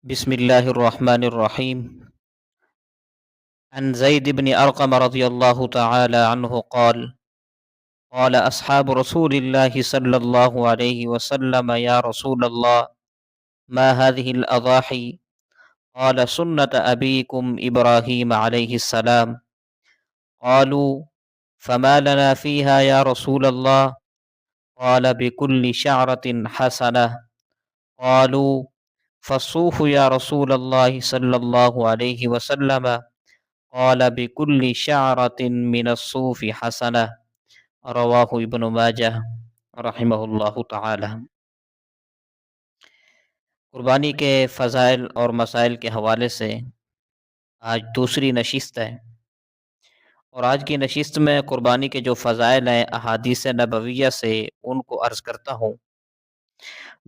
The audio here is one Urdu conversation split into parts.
بسم الله الرحمن الرحيم. عن زيد بن أرقم رضي الله تعالى عنه قال قال أصحاب رسول الله صلى الله عليه وسلم يا رسول الله ما هذه الأضاحي؟ قال سنة أبيكم إبراهيم عليه السلام. قالوا فما لنا فيها يا رسول الله؟ قال بكل شعرة حسنة. قالوا فالصوف يا رسول الله صلى الله عليه وسلم؟ قال بكل شعرة من الصوف حسنة. رواہ ابن ماجہ رحمہ اللہ تعالی۔ قربانی کے فضائل اور مسائل کے حوالے سے آج دوسری نشست ہے، اور آج کی نشست میں قربانی کے جو فضائل ہیں احادیث نبویہ سے ان کو عرض کرتا ہوں۔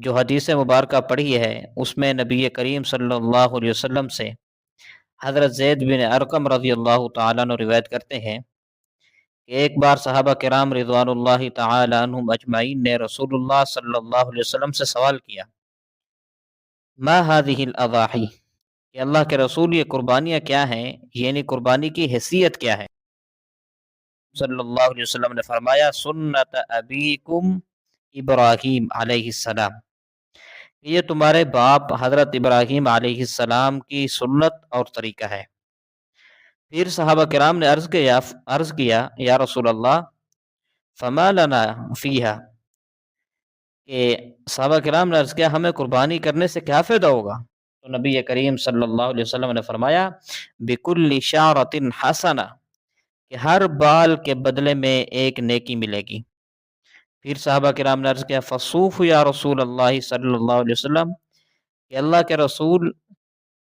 جو حدیث مبارکہ پڑھی ہے اس میں نبی کریم صلی اللہ علیہ وسلم سے حضرت زید بن ارقم رضی اللہ تعالیٰ عنہ روایت کرتے ہیں کہ ایک بار صحابہ کرام رضوان اللہ تعالی عنہم اجمعین نے رسول اللہ صلی اللہ علیہ وسلم سے سوال کیا، ما هذه الاضاحی، کہ اللہ کے رسول یہ قربانیاں کیا ہیں، یعنی قربانی کی حیثیت کیا ہے؟ صلی اللہ علیہ وسلم نے فرمایا سنت ابیکم ابراہیم علیہ السلام، یہ تمہارے باپ حضرت ابراہیم علیہ السلام کی سنت اور طریقہ ہے۔ پھر صحابہ کرام نے عرض کیا یا رسول اللہ فما لنا فیہا، کہ صحابہ کرام نے عرض کیا ہمیں قربانی کرنے سے کیا فائدہ ہوگا؟ تو نبی کریم صلی اللہ علیہ وسلم نے فرمایا بکل شعرۃ حسنہ، کہ ہر بال کے بدلے میں ایک نیکی ملے گی۔ پھر صحابہ کرام نے عرض کیا فصوف یا رسول اللہ صلی اللہ علیہ وسلم، کہ اللہ کے رسول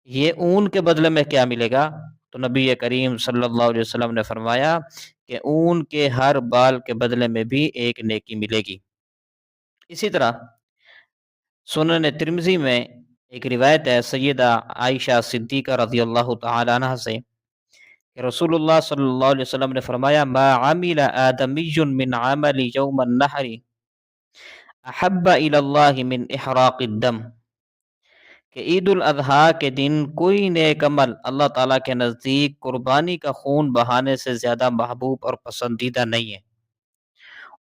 یہ اون کے بدلے میں کیا ملے گا؟ تو نبی کریم صلی اللہ علیہ وسلم نے فرمایا کہ اون کے ہر بال کے بدلے میں بھی ایک نیکی ملے گی۔ اسی طرح سنن ترمذی میں ایک روایت ہے سیدہ عائشہ صدیقہ رضی اللہ تعالی عنہ سے کہ رسول اللہ صلی اللہ علیہ وسلم نے فرمایا ما عمل آدمی من عمل یوم النحر احب الی اللہ من احراق الدم، کہ عید الاضحیٰ کے دن کوئی نیک عمل اللہ تعالیٰ کے نزدیک قربانی کا خون بہانے سے زیادہ محبوب اور پسندیدہ نہیں ہے۔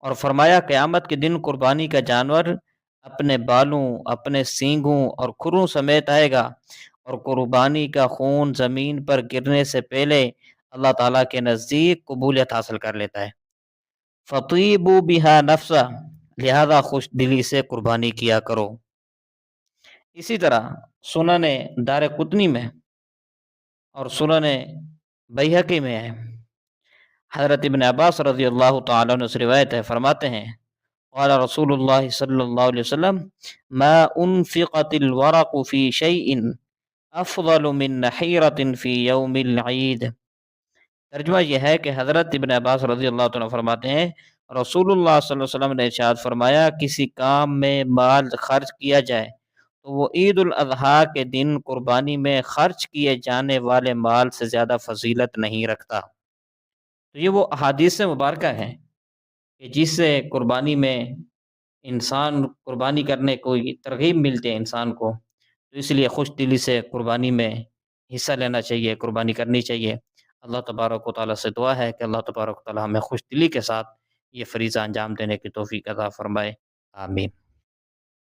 اور فرمایا قیامت کے دن قربانی کا جانور اپنے بالوں، اپنے سینگوں اور کھروں سمیت آئے گا، اور قربانی کا خون زمین پر گرنے سے پہلے اللہ تعالیٰ کے نزدیک قبولیت حاصل کر لیتا ہے۔ فطیبوا بہا نفسا، لہذا خوش دلی سے قربانی کیا کرو۔ اسی طرح سنن دارقطنی میں اور سنن بیہقی میں ہے، حضرت ابن عباس رضی اللہ تعالیٰ عنہ سے روایت ہے، فرماتے ہیں قال رسول اللہ صلی اللہ علیہ وسلم ما انفقت الورق فی شیء افضل من نحیرۃ فی یوم العید۔ ترجمہ یہ ہے کہ حضرت ابن عباس رضی اللہ تعالیٰ فرماتے ہیں رسول اللہ صلی اللہ علیہ وسلم نے ارشاد فرمایا کسی کام میں مال خرچ کیا جائے تو وہ عید الاضحیٰ کے دن قربانی میں خرچ کیے جانے والے مال سے زیادہ فضیلت نہیں رکھتا۔ تو یہ وہ احادیث مبارکہ ہیں کہ جس سے قربانی میں انسان قربانی کرنے کو ترغیب ملتی ہے انسان کو، تو اس لیے خوش دلی سے قربانی میں حصہ لینا چاہیے، قربانی کرنی چاہیے۔ اللہ تبارک و تعالیٰ سے دعا ہے کہ اللہ تبارک و تعالیٰ ہمیں خوش دلی کے ساتھ یہ فریضہ انجام دینے کی توفیق عطا فرمائے، آمین۔